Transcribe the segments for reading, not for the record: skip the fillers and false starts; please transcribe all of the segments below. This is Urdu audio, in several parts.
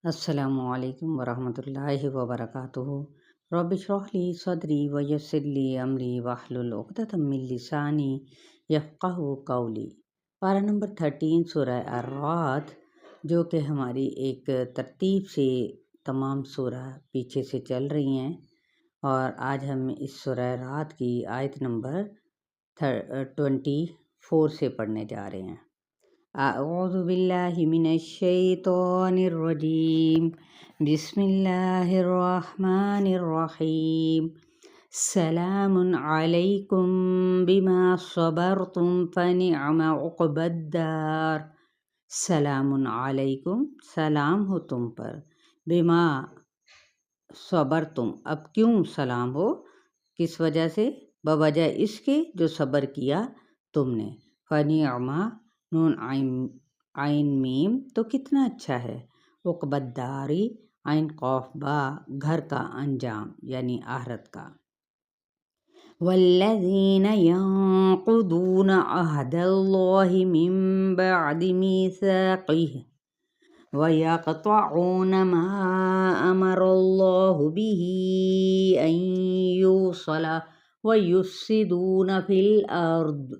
السلام علیکم ورحمۃ اللہ وبرکاتہ۔ رب اشرح لی صدری ویسر لی امری واحلل عقدۃ من لسانی یفقہوا قولی۔ پارہ نمبر 13 سورہ الرعد، جو کہ ہماری ایک ترتیب سے تمام سورہ پیچھے سے چل رہی ہیں، اور آج ہم اس سورہ رعد کی آیت نمبر 24 سے پڑھنے جا رہے ہیں۔ اعوذ باللہ من الشیطان الرجیم، بسم اللہ الرحمن الرحیم۔ سلام علیکم بما صبرتم فنعم عقبی الدار۔ سلام علیکم، سلام ہو تم پر، بما صبرتم، اب کیوں سلام ہو، کس وجہ سے؟ بوجہ اس کے جو صبر کیا تم نے۔ فنعم، نون عین میم، تو کتنا اچھا ہے۔ عقبی الداری، عین قاف با، گھر کا انجام یعنی آخرت کا۔ والذین ینقضون عہد اللہ من بعد میثاقہ ویقطعون ما امر اللہ بہ ان یوصل ویفسدون فی الارض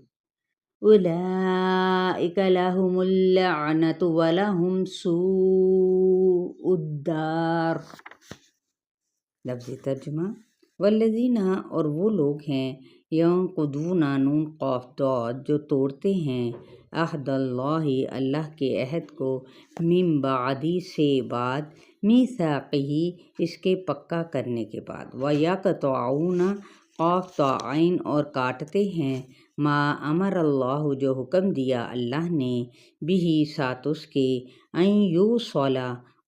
اولئک لہم اللعنۃ ولہم سوء الدار۔ لفظی ترجمہ: والذین، اور وہ لوگ ہیں، ینقضون، نون قاف ضاد، جو توڑتے ہیں، عہد اللہ، اللہ کے عہد کو، من بعد، سے بعد، میثاقہ، اس کے پکا کرنے کے بعد، ویقطعون، قاف تا عین، اور کاٹتے ہیں، ما امر اللہ، جو حکم دیا اللہ نے، بہ، ساتھ اس کے، ان یوصل،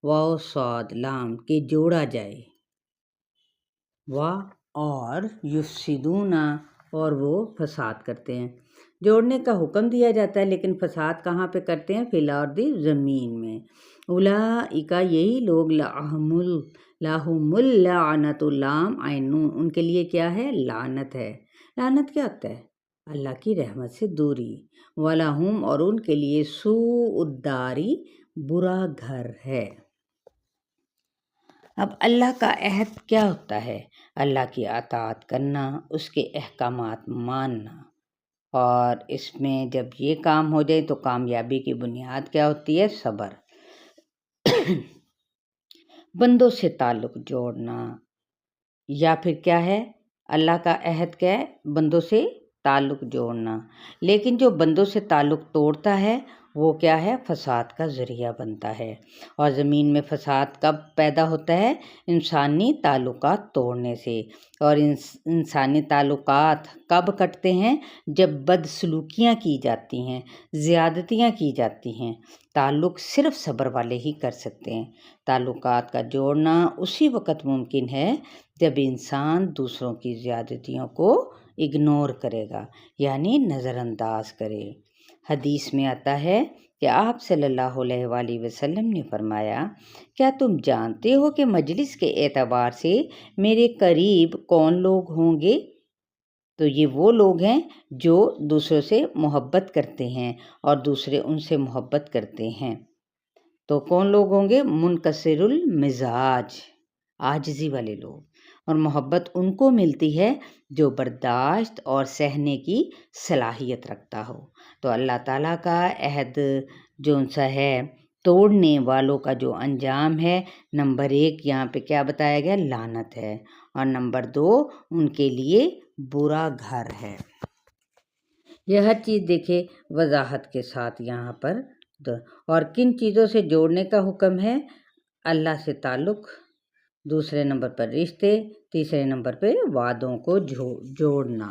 واو صاد لام، کہ جوڑا جائے، اور یفسدون، اور وہ فساد کرتے ہیں۔ جوڑنے کا حکم دیا جاتا ہے، لیکن فساد کہاں پہ کرتے ہیں؟ فی الارض، زمین میں۔ اولئک، یہی لوگ، لہم اللعنۃ، لام عین نون، ان کے لیے کیا ہے؟ لعنت ہے۔ لعنت کیا ہوتا ہے؟ اللہ کی رحمت سے دوری۔ وَلَهُمْ، اور ان کے لیے، سوء الدار، برا گھر ہے۔ اب اللہ کا عہد کیا ہوتا ہے؟ اللہ کی اطاعت کرنا، اس کے احکامات ماننا، اور اس میں جب یہ کام ہو جائے تو کامیابی کی بنیاد کیا ہوتی ہے؟ صبر۔ بندوں سے تعلق جوڑنا، یا پھر کیا ہے؟ اللہ کا عہد کیا ہے؟ بندوں سے تعلق جوڑنا، لیکن جو بندوں سے تعلق توڑتا ہے وہ کیا ہے؟ فساد کا ذریعہ بنتا ہے۔ اور زمین میں فساد کب پیدا ہوتا ہے؟ انسانی تعلقات توڑنے سے۔ اور انسانی تعلقات کب کٹتے ہیں؟ جب بدسلوکیاں کی جاتی ہیں، زیادتیاں کی جاتی ہیں۔ تعلق صرف صبر والے ہی کر سکتے ہیں۔ تعلقات کا جوڑنا اسی وقت ممکن ہے جب انسان دوسروں کی زیادتیوں کو اگنور کرے گا، یعنی نظر انداز کرے۔ حدیث میں آتا ہے کہ آپ صلی اللہ علیہ وآلہ وسلم نے فرمایا، کیا تم جانتے ہو کہ مجلس کے اعتبار سے میرے قریب کون لوگ ہوں گے؟ تو یہ وہ لوگ ہیں جو دوسروں سے محبت کرتے ہیں اور دوسرے ان سے محبت کرتے ہیں۔ تو کون لوگ ہوں گے؟ منکسر المزاج، عاجزی والے لوگ۔ اور محبت ان کو ملتی ہے جو برداشت اور سہنے کی صلاحیت رکھتا ہو۔ تو اللہ تعالیٰ کا عہد جو سا ہے، توڑنے والوں کا جو انجام ہے، نمبر 1 یہاں پہ کیا بتایا گیا؟ لعنت ہے، اور نمبر 2 ان کے لیے برا گھر ہے۔ یہ ہر چیز دیکھے وضاحت کے ساتھ یہاں پر۔ اور کن چیزوں سے جوڑنے کا حکم ہے؟ اللہ سے تعلق، دوسرے نمبر پر رشتے، تیسرے نمبر پہ وعدوں کو جوڑنا۔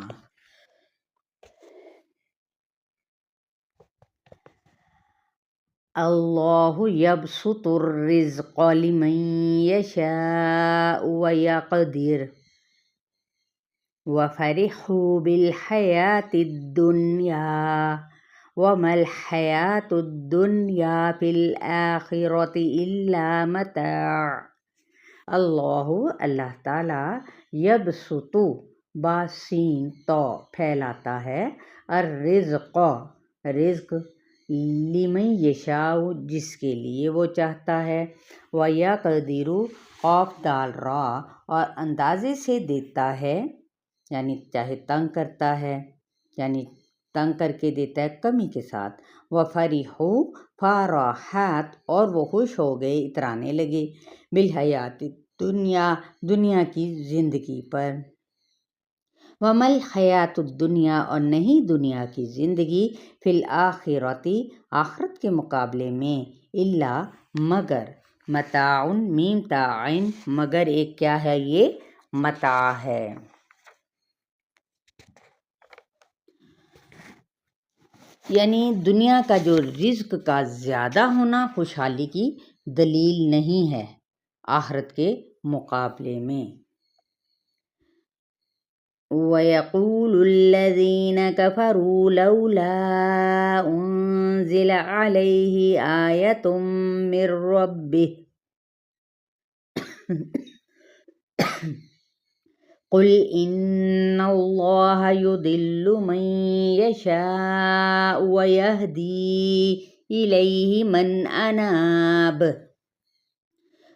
اللہ یبسط الرزق لمن یشاء ویقدر وفرحوا بالحیاة الدنیا وما الحیاة الدنیا فی الآخرۃ الا متاع۔ اللہ تعالیٰ، یبسط، باسین تو، پھیلاتا ہے، الرزق، رزق، لمن یشاء جس کے لیے وہ چاہتا ہے، وَیَقْدِرُ قاف دال را اور اندازے سے دیتا ہے، یعنی چاہے تنگ کرتا ہے، یعنی تنگ کر کے دیتا ہے کمی کے ساتھ، وَفَرِحُوا فَرَحَت اور وہ خوش ہو گئے، اترانے لگے، بالحیات دنیا دنیا کی زندگی پر، وَمَا الْحَیَاةُ الدُّنْیَا اور نہیں دنیا کی زندگی، فی الآخرۃ آخرت کے مقابلے میں، الا مگر، متاع میم تا عین مگر ایک کیا ہے، یہ متاع ہے۔ یعنی دنیا کا جو رزق کا زیادہ ہونا خوشحالی کی دلیل نہیں ہے آخرت کے مقابلے میں۔ وَيَقُولُ الَّذِينَ كَفَرُوا لَوْلَا أُنزِلَ عَلَيْهِ آيَةٌ مِّن رَّبِّهِ قُلْ إِنَّ اللَّهَ يُضِلُّ مَن يَشَاءُ وَيَهْدِي إِلَيْهِ مَنْ أَنَابَ۔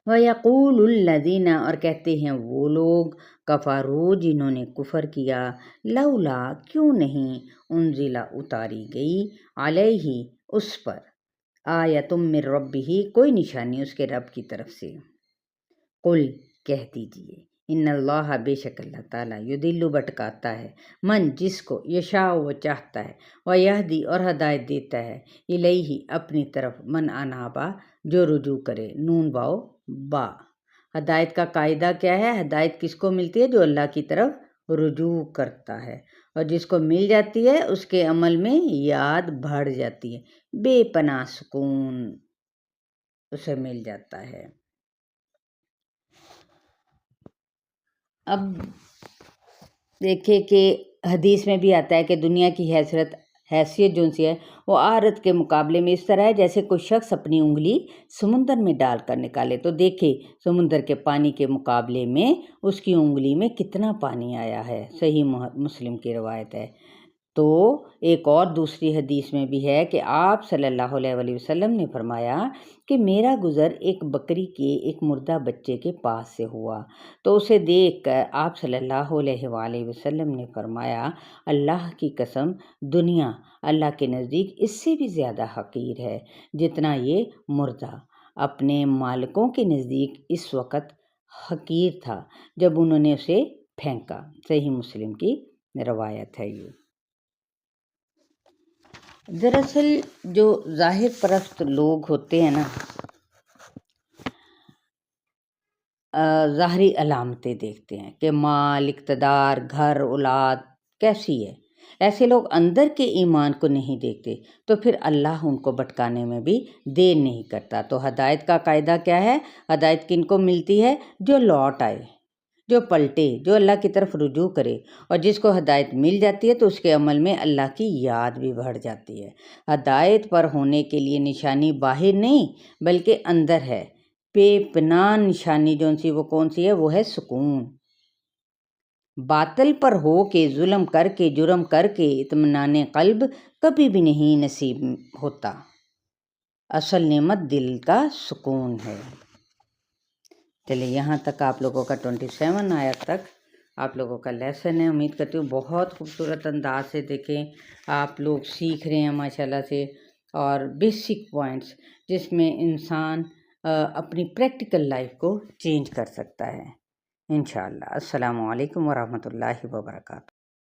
وَيَقُولُ الَّذِينَ اور کہتے ہیں وہ لوگ، کفروا جنہوں نے کفر کیا، لولا کیوں نہیں، انزلہ اتاری گئی، علیہ اس پر، آیۃ من ربہ کوئی نشانی اس کے رب کی طرف سے۔ قل کہہ دیجئے، ان اللہ بے شک اللہ تعالیٰ یضل بھٹکاتا ہے، من جس کو، یشاء وہ چاہتا ہے، ویہدی اور ہدایت دیتا ہے، الیہ اپنی طرف، من انابا جو رجوع کرے، نون واو با۔ ہدایت کا قاعدہ کیا ہے؟ ہدایت کس کو ملتی ہے؟ جو اللہ کی طرف رجوع کرتا ہے، اور جس کو مل جاتی ہے اس کے عمل میں یاد بڑھ جاتی ہے، بے پناہ سکون اسے مل جاتا ہے۔ اب دیکھیں کہ حدیث میں بھی آتا ہے کہ دنیا کی حیثیت جو سی ہے وہ آخرت کے مقابلے میں اس طرح ہے جیسے کوئی شخص اپنی انگلی سمندر میں ڈال کر نکالے تو دیکھے سمندر کے پانی کے مقابلے میں اس کی انگلی میں کتنا پانی آیا ہے، صحیح مسلم کی روایت ہے۔ تو ایک اور دوسری حدیث میں بھی ہے کہ آپ صلی اللہ علیہ وآلہ وسلم نے فرمایا کہ میرا گزر ایک بکری کے ایک مردہ بچے کے پاس سے ہوا، تو اسے دیکھ کر آپ صلی اللہ علیہ وآلہ وسلم نے فرمایا، اللہ کی قسم دنیا اللہ کے نزدیک اس سے بھی زیادہ حقیر ہے جتنا یہ مردہ اپنے مالکوں کے نزدیک اس وقت حقیر تھا جب انہوں نے اسے پھینکا۔ صحیح مسلم کی روایت ہے یہ۔ دراصل جو ظاہر پرست لوگ ہوتے ہیں نا، ظاہری علامتیں دیکھتے ہیں کہ مال، اقتدار، گھر، اولاد کیسی ہے، ایسے لوگ اندر کے ایمان کو نہیں دیکھتے، تو پھر اللہ ان کو بھٹکانے میں بھی دیر نہیں کرتا۔ تو ہدایت کا قاعدہ کیا ہے؟ ہدایت کن کو ملتی ہے؟ جو لوٹ آئے، جو پلٹے، جو اللہ کی طرف رجوع کرے، اور جس کو ہدایت مل جاتی ہے تو اس کے عمل میں اللہ کی یاد بھی بڑھ جاتی ہے۔ ہدایت پر ہونے کے لیے نشانی باہر نہیں بلکہ اندر ہے، بے پناہ نشانی جو سی وہ کون سی ہے؟ وہ ہے سکون۔ باطل پر ہو کے، ظلم کر کے، جرم کر کے اطمینان قلب کبھی بھی نہیں نصیب ہوتا۔ اصل نعمت دل کا سکون ہے۔ چلیے یہاں تک آپ لوگوں کا 27 آیت تک آپ لوگوں کا لیسن ہے۔ امید کرتی ہوں بہت خوبصورت انداز سے دیکھیں آپ لوگ سیکھ رہے ہیں ماشاءاللہ سے، اور بیسک پوائنٹس جس میں انسان اپنی پریکٹیکل لائف کو چینج کر سکتا ہے انشاءاللہ۔ السلام علیکم ورحمۃ اللہ وبرکاتہ۔